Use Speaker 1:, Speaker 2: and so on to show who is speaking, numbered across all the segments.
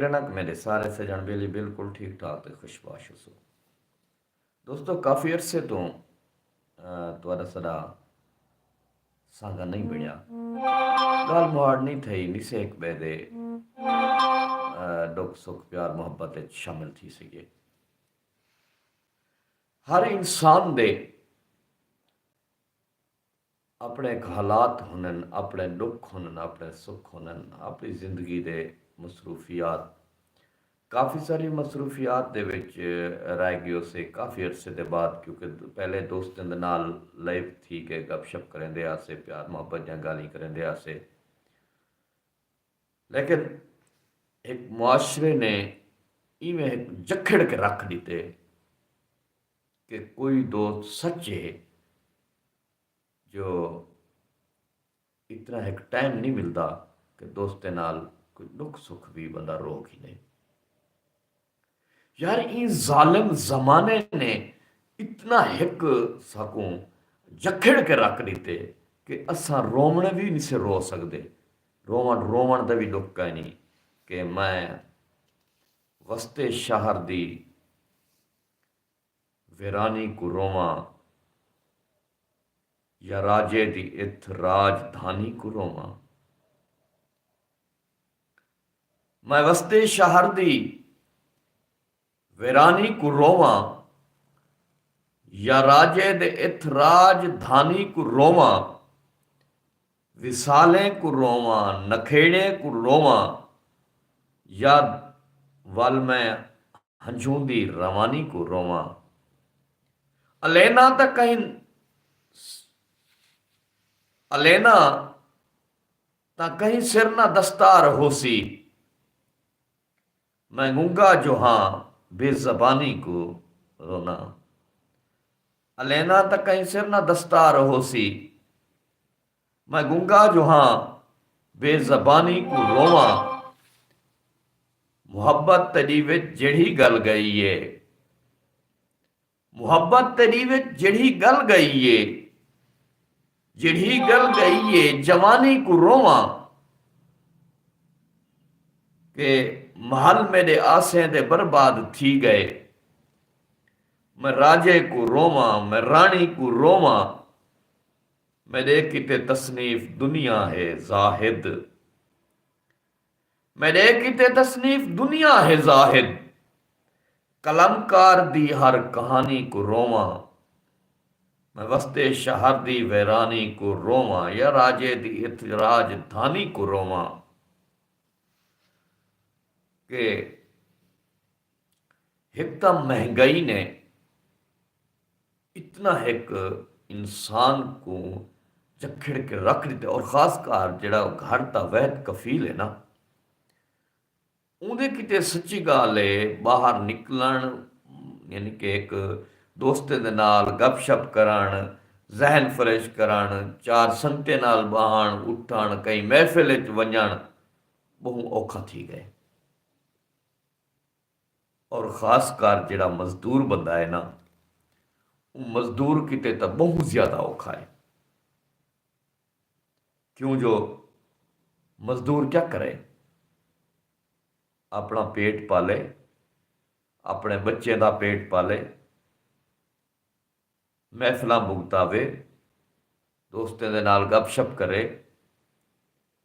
Speaker 1: रनक मेरे सारे सजन बेली बिल्कुल ठीक ठाक ते खुशबाश हो। दोस्तों काफ़ी अरसे तो तुहारा सदा सागा नहीं बनया, गाल मुहाड़ नहीं थी निसे एक बेदे दुख सुख प्यार मुहब्बत शामिल थी सके। हर इंसान दे अपने एक हालात होनन, अपने दुख होनन, अपने सुख होनन, अपनी जिंदगी दे मसरूफियात काफ़ी सारी मसरूफियात दे विच रह गए उसे काफ़ी अरसे के बाद, क्योंकि पहले दोस्तों के नाल लाइव थी के गपशप करेंदे आसे, प्यार मुहब्बत या गाली करेंदे आसे, लेकिन एक मुआशरे ने इवें एक जखड़ के रख दिते कि कोई दोस्त सच्चे जो इतना एक टाइम नहीं मिलता कि दोस्ते नाल कोई दुख सुख भी बंदा रोक ही नहीं। यार इस जालिम जमाने ने इतना हिक सकूं जखड़ के रख दिते कि असा रोमने भी नहीं से रो सकते। रोवन रोवन का भी दुख का नहीं कि मैं वस्ते शहर दी वीरानी को रोवा या राजे दी इत राजधानी को रोवा। मैं वस्ते शहर दी वीरानी को रोवा या राजे दे इत राजधानी को रोवा। विसाले को रोवा नखेड़े को रोवा या वल मैं हंझूंदी रवानी को रोवा। अलेना तक कहीं अलेना ता कहीं सिर ना दस्तार होसी। मैं गूंगा जो हाँ बेजबानी को रोना। अलेना तक कहीं सिर ना दस्तार होसी। मैं गूंगा जो हाँ बेजबानी को रोवा। मुहब्बत तड़ी विच जिहड़ी गल गई है, मुहब्बत तड़ी विच जिहड़ी गल गई है, जिहड़ी गल गई है जवानी को रोवा। के महल मेरे आसे दे बर्बाद थी गए। मैं राजे को रोवा मैं रानी को रोवा। मेरे किते तसनीफ दुनिया है जाहिद। मेरे किते तसनीफ दुनिया है जाहिद। कलमकार दी हर कहानी को रोवा। मैं वस्ते शहर दी वैरानी को रोवा या राजे दी इत राजधानी को रोवा। के एक तो महंगाई ने इतना एक इंसान को जखड़ के रख दिते, और खासकर जड़ा घर का वैद कफील है ना, उहदे किते सच्ची गाल है बाहर निकलन, यानी कि एक दोस्ते दे नाल गपशप करन, जहन फ्रेश करन, चार संगते नाल बहन उठन, कई महफिल च वंजन बहु औखा थी गए। और खासकर जड़ा मजदूर बंदा है ना, मजदूर किते तो बहुत ज्यादा औखा है। क्यों जो मजदूर क्या करे, अपना पेट पाले, अपने बच्चे का पेट पाले, महफिल भुगतावे, दोस्तों के नाल गपशप करे,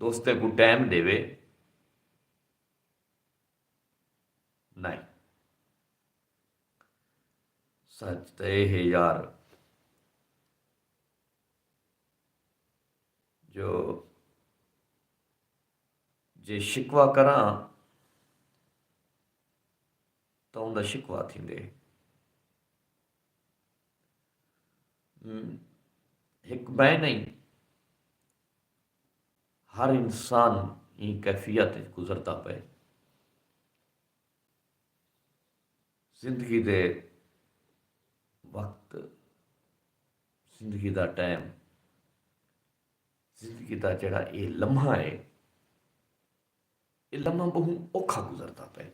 Speaker 1: दोस्तें को टाइम देवे। नहीं, सच तो यह है यार, जो जे शिकवा करा तो उनका शिकवा थींदे। एक मैं नहीं, हर इंसान ई कैफियत गुजरता पे। जिंदगी दे वक्त, जिंदगी का टाइम, जिंदगी का जड़ा ये लम्हा है, ये लम्हा बहु औखा गुजरता पे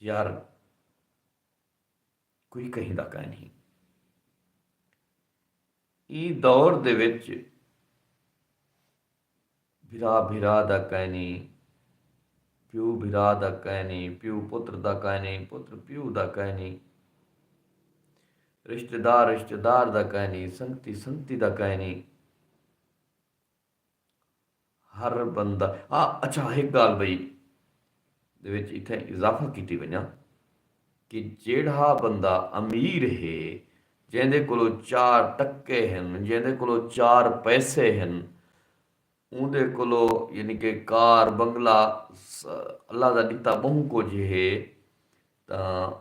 Speaker 1: यार। कोई कहीं का कह नहीं, ई दौर दे विच भिरा भिरा दा कहनी, प्यू भिरा दा कहनी, प्यू पुत्र दा कहनी, पुत्र प्यू दा कहनी, रिश्तेदार रिश्तेदार दा कहनी, संगती संगती दा कहनी। हर बंदा हाँ अच्छा एक गाल बई दे विच इत्थे इजाफा कीती वञा कि जेड़ा बंदा अमीर है, जिंदे कोलों 4 टक्के हैं, जिंदे कोलों 4 पैसे हैं, उहदे कोलों यानी कि कार बंगला अल्लाह दा दिता बहु कुछ है, तां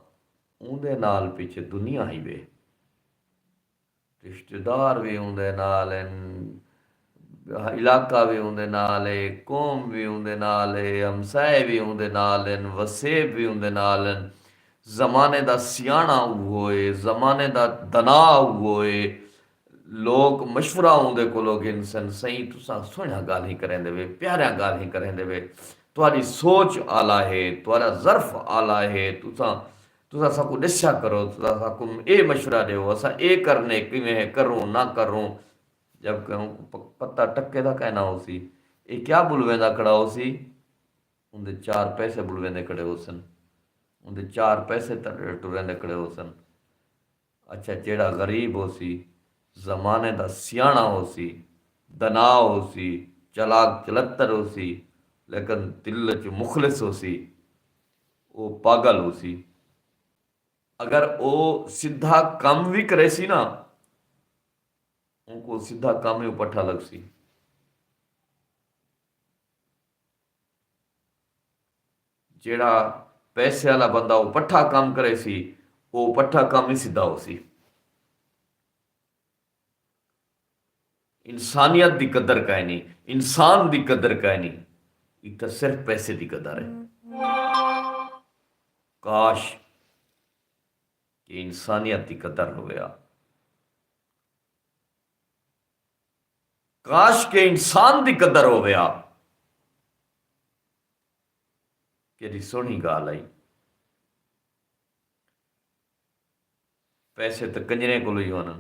Speaker 1: उहदे नाल पिछे दुनिया ही वे, रिश्तेदार भी उहदे नाल हैं, इलाका भी उहदे नाल है, कौम भी उहदे नाल है, हमसाए भी उहदे नाल हैं, वसेब भी उहदे नाल हैं, ज़माने दा सियाणा होए, ज़माने दा दना होए, लोग मशवरा उहदे कोलों गिनसन, सही तुसां सोहणियां गाल्हिं करेंदे वे, प्यारियां गाल्हिं करेंदे वे, तुहाडी सोच आला है, तुहाडा ज़र्फ आला है, तुसां साकू ॾिस्या करो, तुसां साकू ए मशवरा ॾियो, असां ए करने किवें करूं ना करूं, जब कहूँ पत्ता टक्के दा कहना हो सी, ये क्या बुलवेंदा खड़ा हो सी, उनके 4 पैसे बुलवेंदे खड़े हो सन, उनके 4 पैसे टुरेंदे खड़े हो सन। अच्छा जेड़ा गरीब हो सी, जमाने दा सियाणा हो सी, दना हो सी, चलाक चलत्तर हो सी, लेकिन दिल च मुखलिस हो सी, वो पागल हो सी। अगर वो सीधा काम भी करे सी ना, उनको सीधा काम ही पट्ठा लग सी। जेड़ा पैसे वाला बंदा वो पट्ठा काम करे सी, वो पट्ठा काम ही सीधा हो सी। इंसानियत की कदर काहे नहीं, इंसान की कदर काहे नहीं, इतना सिर्फ पैसे की कदर है। काश कि इंसानियत की कदर हो गया, काश के इंसान की कदर हो गया। केड़ी सोहनी गाल आई। पैसे तो कंजरे को ही होने,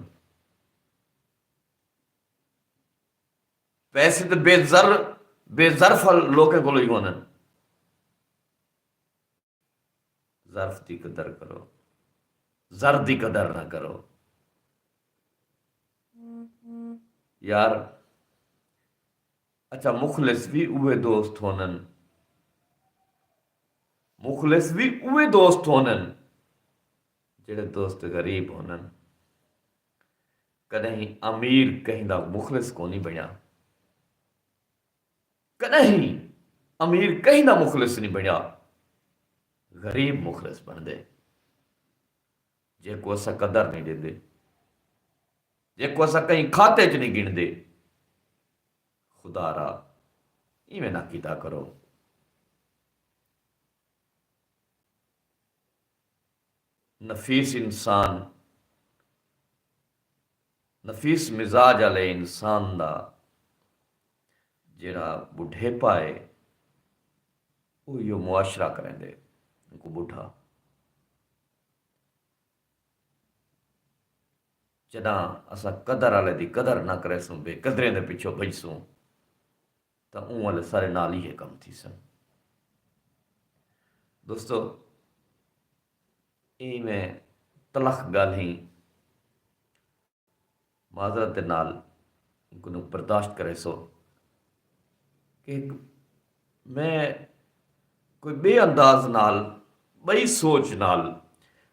Speaker 1: पैसे तो बेजर्फ लोगों को ही होने। जर्फ की कदर करो, जर की कदर ना करो यार। अच्छा मुखलिस भी उहे दोस्त होनन, मुखलिस भी उहे दोस्त होनन जेड़े दोस्त गरीब होनन। कदहीं अमीर कहीं दा मुखलिस को नहीं बनिया, कदहीं अमीर कहीं दा मुखलिस नहीं बनिया, गरीब मुखलिस बनदे, जेको असां कदर नहीं देंदे, जेको असां कहीं खाते च नहीं गिनदे। खुदारा इवें ना कीता करो। नफीस इंसान, नफीस मिजाज वाले इंसान दा जेड़ा बुढ़ेपा है, वो मुआशरा करेंदे उनको बुढ़ा। जदा असां कदर वाले की कदर ना करेसूं, बेकदरें दे पिछो भजसूं, तो उन वाले सारे नाल ही कम थी सन। दोस्तों मैं तलख गाल्हिं माजरत दे नाल उनको बर्दाश्त करे सो कि मैं कोई बे अंदाज नाल बई सोच नाल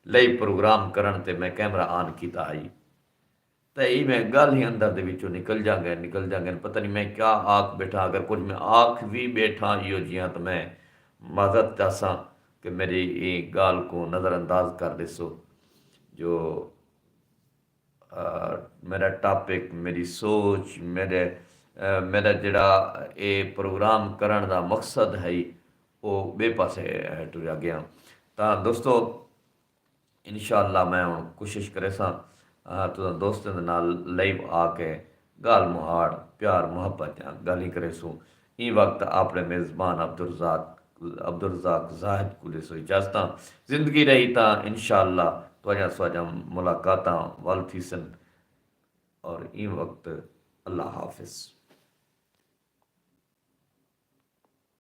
Speaker 1: लई प्रोग्राम करन ते मैं कैमरा ऑन किया आई, तो यही मैं गल ही अंदर दे विचों निकल जांगे, पता नहीं मैं क्या आख बैठा। अगर कुछ मैं आख भी बैठा इो जियां तो मैं माजरत चासा कि मेरी ये गाल को नज़रअंदाज कर दिसो। जो मेरा टॉपिक, मेरी सोच, मेरा जड़ा ये प्रोग्राम करने का मकसद है वो बे पासे टुरिया गया। तो दोस्तों इंशाअल्लाह मैं हुण कोशिश करे सा तो दोस्तों के नाल लाइव आके गाल मुहाड़ प्यार मुहब्बत गाली करे सूँ। ई वक्त आपने मेज़बान अब्दुर्रज़ाक ज़ाहिद को दिसो इजाज़त। ज़िंदगी रही तो इंशाअल्लाह तुझा स्वाजा मुलाकात वाल थी सन। और ई वक्त अल्लाह हाफिज़।